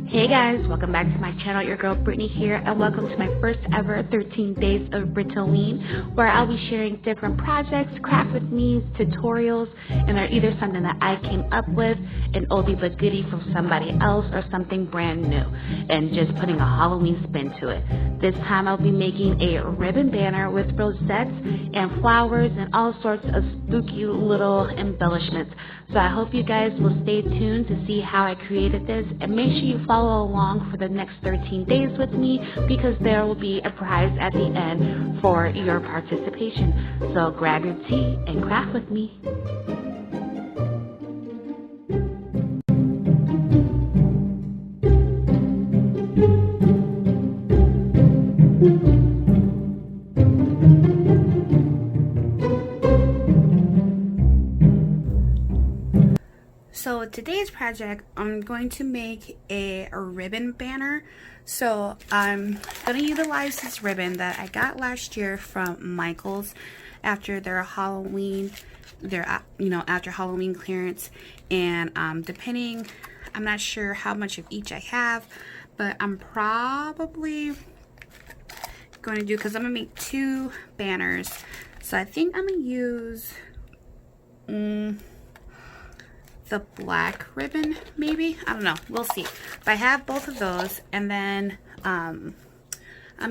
Hey guys, welcome back to my channel. Your girl Brittany here, and welcome to my first ever 13 days of BRITT-O-WEEN, where I'll be sharing different projects, craft with me, tutorials, and they're either something that I came up with, an oldie but goodie from somebody else, or something brand new, and just putting a Halloween spin to it. This time I'll be making a ribbon banner with rosettes and flowers and all sorts of spooky little embellishments. So I hope you guys will stay tuned to see how I created this, and make sure you follow along for the next 13 days with me, because there will be a prize at the end for your participation. So grab your tea and craft with me. So today's project, I'm going to make a ribbon banner. So I'm going to utilize this ribbon that I got last year from Michael's after their Halloween, after Halloween clearance. And depending, I'm not sure how much of each I have, but I'm probably going to do, because I'm going to make 2 banners. So I think I'm going to use the black ribbon, maybe, I don't know, we'll see. But I have both of those, and then I'm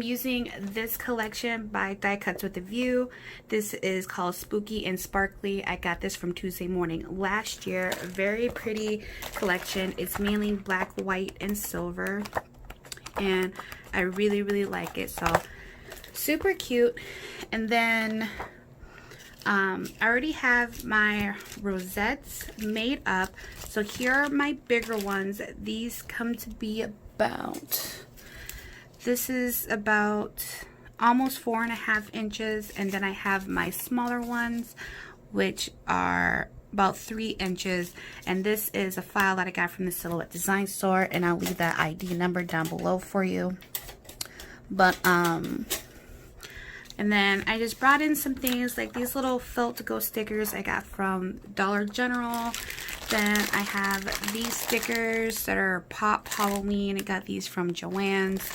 using this collection by Die Cuts with a View. This is called Spooky and Sparkly. I got this from Tuesday Morning last year. A very pretty collection. It's mainly black, white, and silver, and I really like it. So super cute. And then I already have my rosettes made up. So here are my bigger ones. These come to be about, this is about almost 4.5 inches, and then I have my smaller ones, which are about 3 inches, and this is a file that I got from the Silhouette Design Store, and I'll leave that ID number down below for you. But and then I just brought in some things like these little felt to go stickers I got from Dollar General. Then I have these stickers that are Pop Halloween. I got these from Joann's.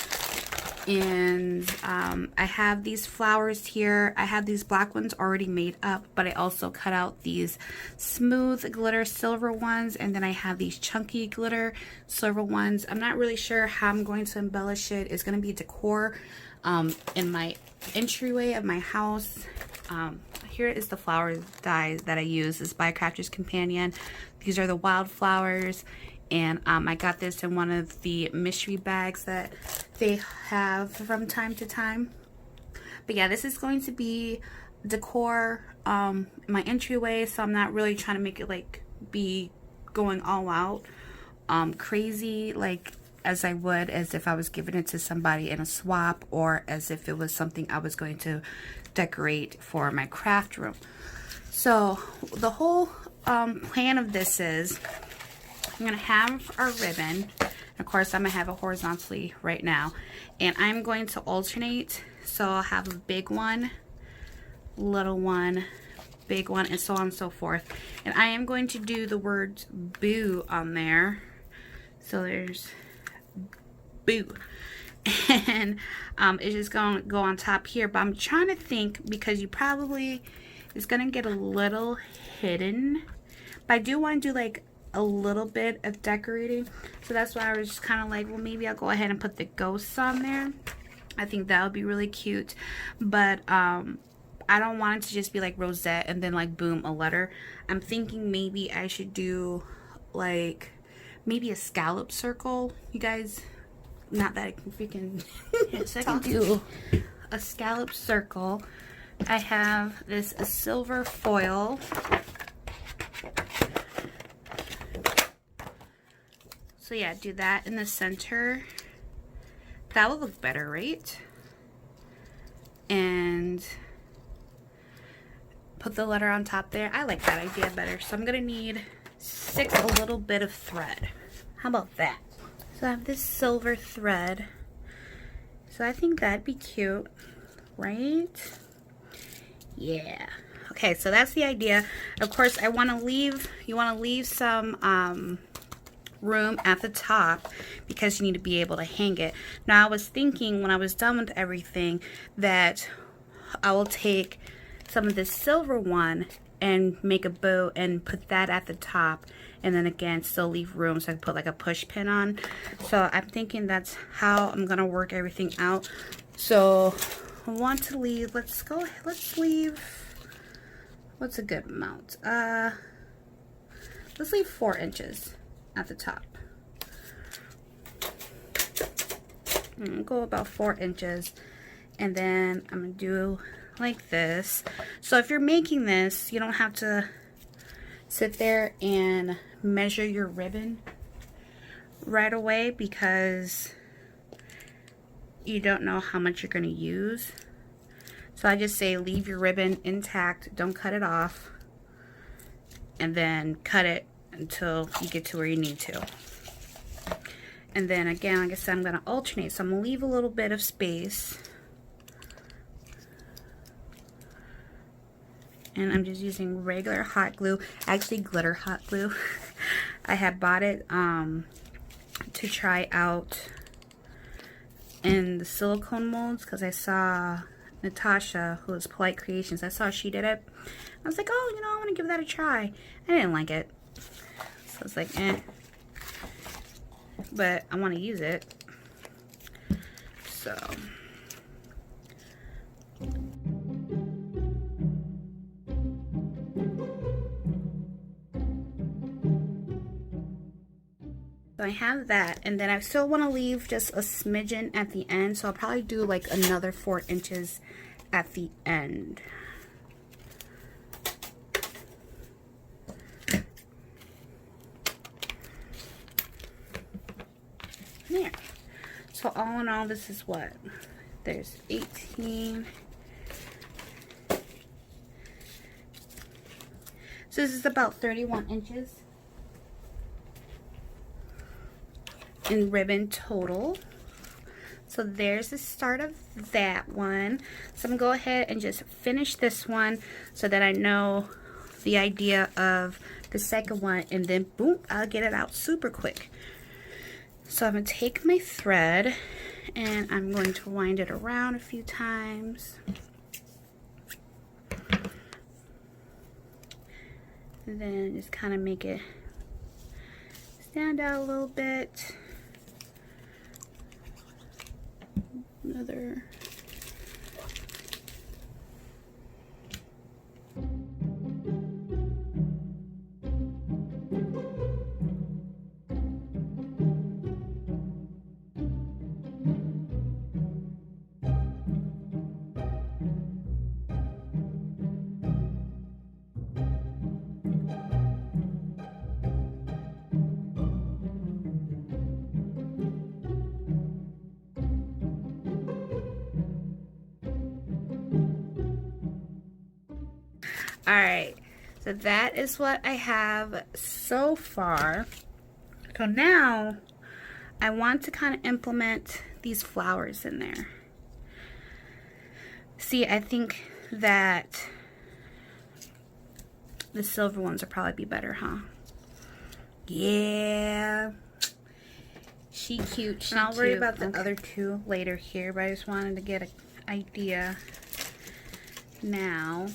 And I have these flowers here. I have these black ones already made up, but I also cut out these smooth glitter silver ones, and then I have these chunky glitter silver ones. I'm not really sure how I'm going to embellish it. It's going to be decor in my entryway of my house. Here is the flower dye that I use. This is by Crafter's Companion. These are the wildflowers, and I got this in one of the mystery bags that they have from time to time. But yeah, this is going to be decor in my entryway, so I'm not really trying to make it like be going all out crazy, like as I would as if I was giving it to somebody in a swap, or as if it was something I was going to decorate for my craft room. So the whole plan of this is, I'm going to have our ribbon. Of course, I'm going to have it horizontally right now, and I'm going to alternate. So I'll have a big one, little one, big one, and so on and so forth. And I am going to do the words boo on there. So there's boo, and it's just going to go on top here. But I'm trying to think, because you probably, it's going to get a little hidden, but I do want to do like a little bit of decorating. So that's why I was just kind of like, well, maybe I'll go ahead and put the ghosts on there. I think that would be really cute. But I don't want it to just be like rosette and then like boom, a letter. I'm thinking maybe I should do like maybe a scallop circle, you guys. Not that I can freaking so I can do a scallop circle. I have this silver foil. So yeah, do that in the center. That would look better, right? And put the letter on top there. I like that idea better. So I'm gonna need a little bit of thread. How about that? So I have this silver thread. So I think that'd be cute, right? Yeah. Okay, so that's the idea. Of course, you want to leave some room at the top because you need to be able to hang it. Now I was thinking when I was done with everything that I will take some of this silver one and make a bow and put that at the top, and then again still leave room so I can put like a push pin on. So I'm thinking that's how I'm gonna work everything out. So I want to leave, let's leave, what's a good amount? Let's leave 4 inches at the top. Go about 4 inches, and then I'm gonna do like this. So if you're making this, you don't have to sit there and measure your ribbon right away because you don't know how much you're going to use. So I just say leave your ribbon intact, don't cut it off, and then cut it until you get to where you need to. And then again, like I said, I'm going to alternate, so I'm going to leave a little bit of space. And I'm just using regular hot glue, actually glitter hot glue. I had bought it to try out in the silicone molds because I saw Natasha, who is Polite Creations, I saw she did it. I was like, oh, you know, I want to give that a try. I didn't like it. So it's like, eh. But I want to use it. So. So I have that, and then I still want to leave just a smidgen at the end, so I'll probably do like another 4 inches at the end. There. So all in all, this is what? There's 18. So this is about 31 inches. In ribbon total. So there's the start of that one. So I'm gonna go ahead and just finish this one so that I know the idea of the second one, and then boom, I'll get it out super quick. So I'm gonna take my thread and I'm going to wind it around a few times. And then just kind of make it stand out a little bit. Another. Alright, so that is what I have so far. So now I want to kind of implement these flowers in there. See, I think that the silver ones will probably be better, huh? Yeah. She cute, she cute. I'll worry about the other two later here, but I just wanted to get an idea now.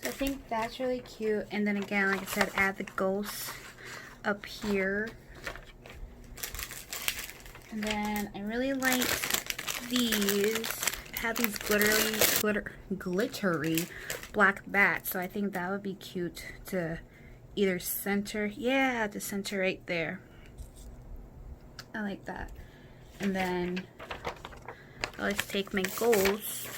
I think that's really cute. And then again, like I said, add the ghosts up here. And then I really like these. Have these glittery black bats. So I think that would be cute to either center. Yeah, to center right there. I like that. And then I'll just take my ghosts.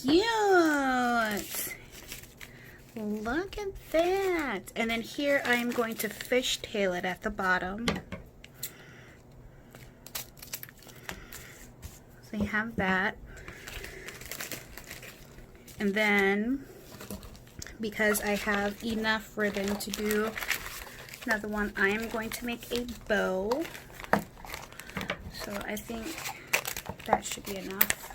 Cute. Look at that. And then here I'm going to fishtail it at the bottom. So you have that. And then because I have enough ribbon to do another one, I am going to make a bow. So I think that should be enough.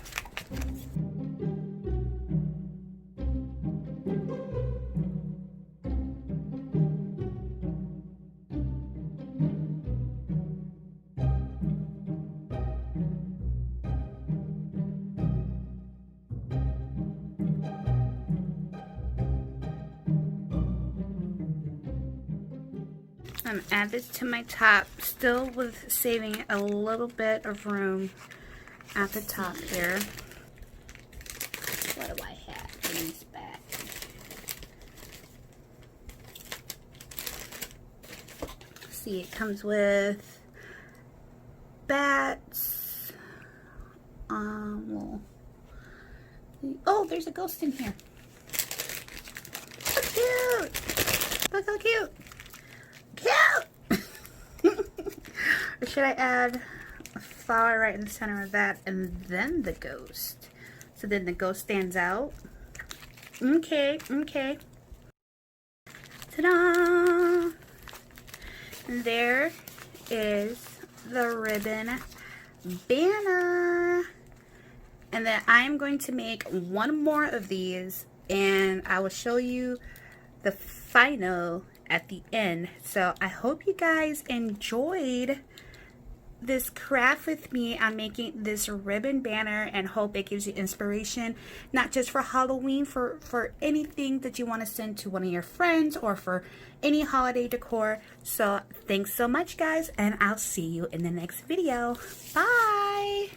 I'm add this to my top, still with saving a little bit of room at the top here. What do I have in this bag? See, it comes with bats. Well, oh, there's a ghost in here. So cute! Look how cute! Or should I add a flower right in the center of that and then the ghost? So then the ghost stands out. Okay, okay. Ta-da! And there is the ribbon banner. And then I'm going to make one more of these and I will show you the final at the end. So I hope you guys enjoyed this craft with me. I'm making this ribbon banner and hope it gives you inspiration, not just for Halloween, for anything that you want to send to one of your friends or for any holiday decor. So thanks so much guys, and I'll see you in the next video. Bye.